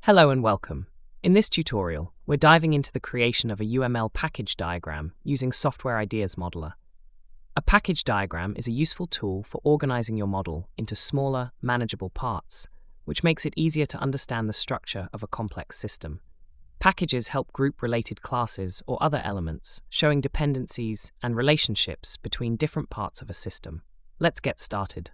Hello and welcome. In this tutorial, we're diving into the creation of a UML package diagram using Software Ideas Modeler. A package diagram is a useful tool for organizing your model into smaller, manageable parts, which makes it easier to understand the structure of a complex system. Packages help group related classes or other elements, showing dependencies and relationships between different parts of a system. Let's get started.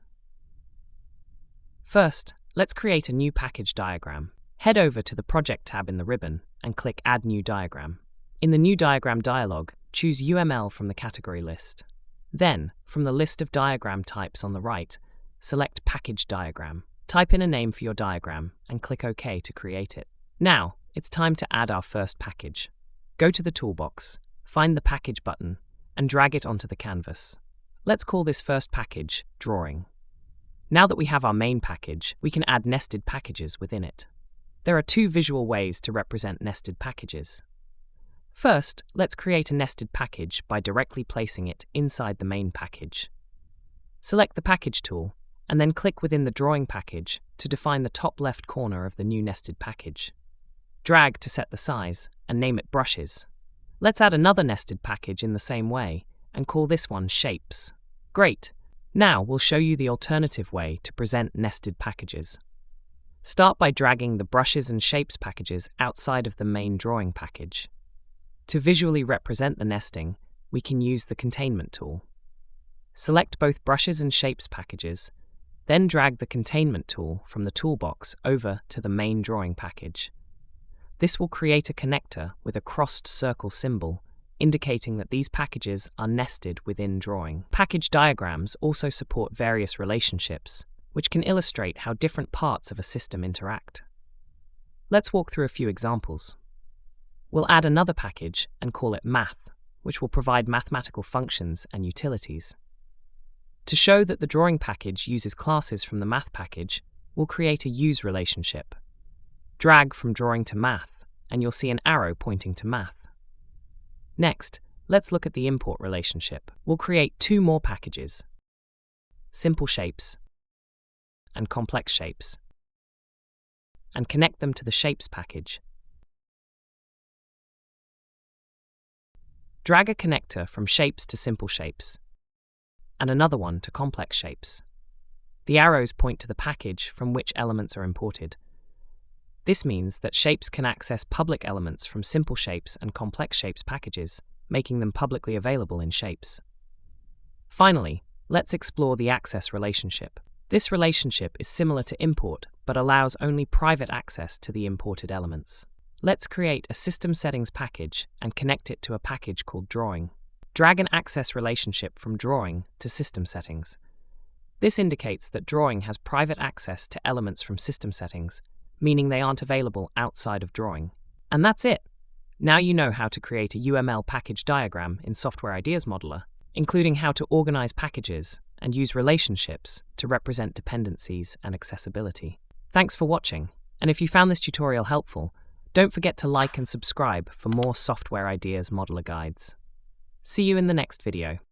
First, let's create a new package diagram. Head over to the Project tab in the ribbon and click Add New Diagram. In the New Diagram dialog, choose UML from the category list. Then, from the list of diagram types on the right, select Package Diagram. Type in a name for your diagram and click OK to create it. Now, it's time to add our first package. Go to the toolbox, find the Package button, and drag it onto the canvas. Let's call this first package Drawing. Now that we have our main package, we can add nested packages within it. There are two visual ways to represent nested packages. First, let's create a nested package by directly placing it inside the main package. Select the Package tool, and then click within the Drawing package to define the top left corner of the new nested package. Drag to set the size, and name it Brushes. Let's add another nested package in the same way, and call this one Shapes. Great! Now we'll show you the alternative way to present nested packages. Start by dragging the Brushes and Shapes packages outside of the main Drawing package. To visually represent the nesting, we can use the Containment tool. Select both Brushes and Shapes packages, then drag the Containment tool from the toolbox over to the main Drawing package. This will create a connector with a crossed circle symbol, indicating that these packages are nested within Drawing. Package diagrams also support various relationships, which can illustrate how different parts of a system interact. Let's walk through a few examples. We'll add another package and call it Math, which will provide mathematical functions and utilities. To show that the Drawing package uses classes from the Math package, we'll create a Use relationship. Drag from Drawing to Math, and you'll see an arrow pointing to Math. Next, let's look at the Import relationship. We'll create two more packages: Simple Shapes and Complex Shapes, and connect them to the Shapes package. Drag a connector from Shapes to Simple Shapes, and another one to Complex Shapes. The arrows point to the package from which elements are imported. This means that Shapes can access public elements from Simple Shapes and Complex Shapes packages, making them publicly available in Shapes. Finally, let's explore the Access relationship. This relationship is similar to import, but allows only private access to the imported elements. Let's create a System Settings package and connect it to a package called Drawing. Drag an access relationship from Drawing to System Settings. This indicates that Drawing has private access to elements from System Settings, meaning they aren't available outside of Drawing. And that's it! Now you know how to create a UML package diagram in Software Ideas Modeler, including how to organize packages and use relationships to represent dependencies and accessibility. Thanks for watching, and if you found this tutorial helpful, don't forget to like and subscribe for more Software Ideas Modeler guides. See you in the next video.